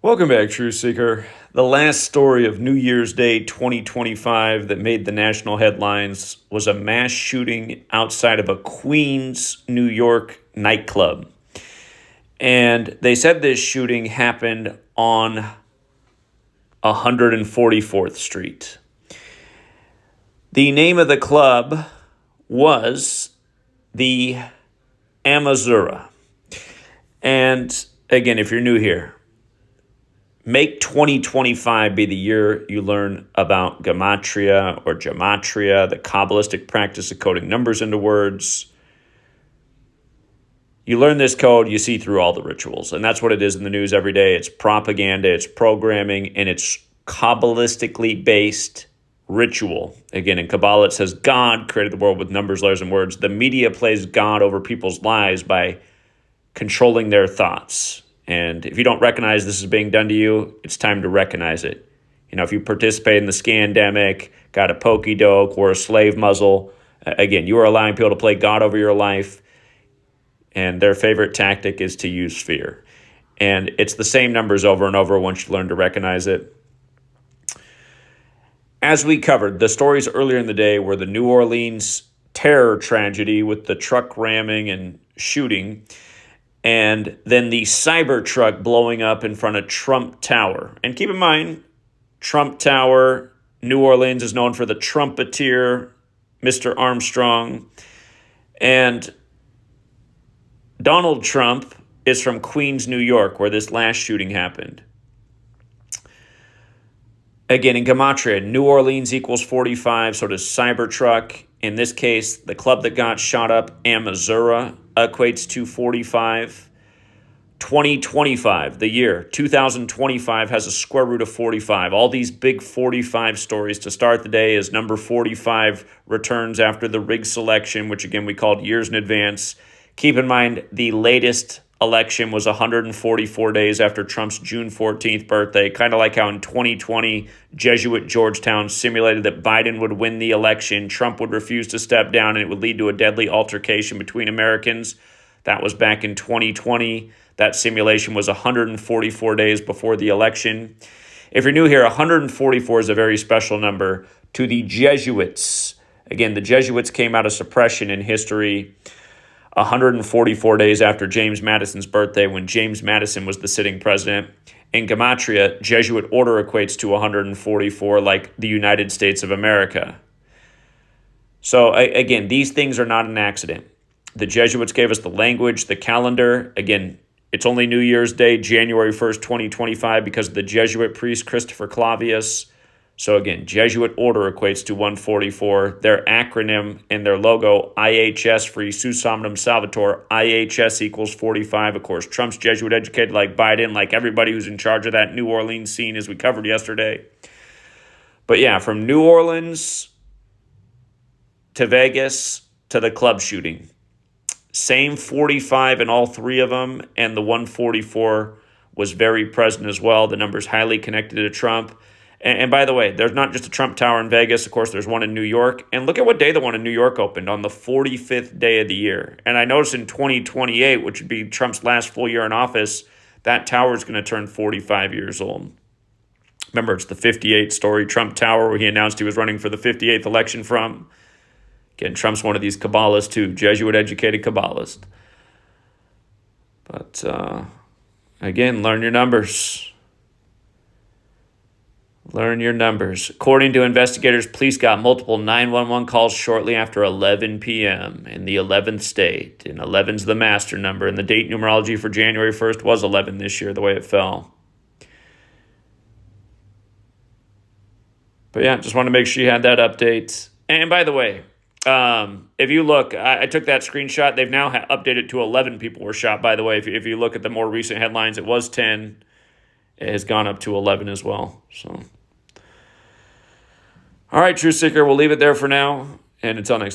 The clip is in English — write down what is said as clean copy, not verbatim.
Welcome back, Truth Seeker. The last story of New Year's Day 2025 that made the national headlines was a mass shooting outside of a Queens, New York nightclub. And they said this shooting happened on 144th Street. The name of the club was the Amazura. And again, if you're new here, make 2025 be the year you learn about Gematria or Gematria, the Kabbalistic practice of coding numbers into words. You learn this code, you see through all the rituals. And that's what it is in the news every day. It's propaganda, it's programming, and it's Kabbalistically based ritual. Again, in Kabbalah, it says God created the world with numbers, letters, and words. The media plays God over people's lives by controlling their thoughts. And if you don't recognize this is being done to you, it's time to recognize it. You know, if you participate in the scandemic, got a pokey doke, or a slave muzzle, again, you are allowing people to play God over your life, and their favorite tactic is to use fear. And it's the same numbers over and over once you learn to recognize it. As we covered, the stories earlier in the day were the New Orleans terror tragedy with the truck ramming and shooting, and then the Cybertruck blowing up in front of Trump Tower. And keep in mind, Trump Tower, New Orleans is known for the trumpeter, Mr. Armstrong. And Donald Trump is from Queens, New York, where this last shooting happened. Again, in Gematria, New Orleans equals 45, so does Cybertruck. In this case, the club that got shot up, Amazura, equates to 45. 2025, the year, 2025 has a square root of 45. All these big 45 stories to start the day as number 45 returns after the rig selection, which again we called years in advance. Keep in mind, the latest election was 144 days after Trump's June 14th birthday, kind of like how in 2020, Jesuit Georgetown simulated that Biden would win the election, Trump would refuse to step down, and it would lead to a deadly altercation between Americans. That was back in 2020. That simulation was 144 days before the election. If you're new here, 144 is a very special number to the Jesuits. Again, the Jesuits came out of suppression in history 144 days after James Madison's birthday, when James Madison was the sitting president. In Gematria, Jesuit order equates to 144, like the United States of America. So again, these things are not an accident. The Jesuits gave us the language, the calendar. Again, it's only New Year's Day, January 1st, 2025, because of the Jesuit priest Christopher Clavius. So again, Jesuit order equates to 144. Their acronym and their logo, IHS for Isus Omnium Salvator, IHS equals 45. Of course, Trump's Jesuit educated like Biden, like everybody who's in charge of that New Orleans scene, as we covered yesterday. But yeah, from New Orleans to Vegas to the club shooting. Same 45 in all three of them, and the 144 was very present as well. The number's highly connected to Trump. And by the way, there's not just a Trump Tower in Vegas. Of course, there's one in New York. And look at what day the one in New York opened, on the 45th day of the year. And I noticed in 2028, which would be Trump's last full year in office, that tower is going to turn 45 years old. Remember, it's the 58 story Trump Tower where he announced he was running for the 58th election from. Again, Trump's one of these Kabbalists too, Jesuit-educated Kabbalist. But again, learn your numbers. Learn your numbers. According to investigators, police got multiple 911 calls shortly after 11 p.m. in the 11th state. And 11's the master number, and the date numerology for January 1st was 11 this year, the way it fell. But yeah, just want to make sure you had that update. And by the way, if you look, I took that screenshot. They've now updated to 11 people were shot, by the way. If you look at the more recent headlines, it was 10. It has gone up to 11 as well. So, all right, Truth Seeker, we'll leave it there for now. And until next time.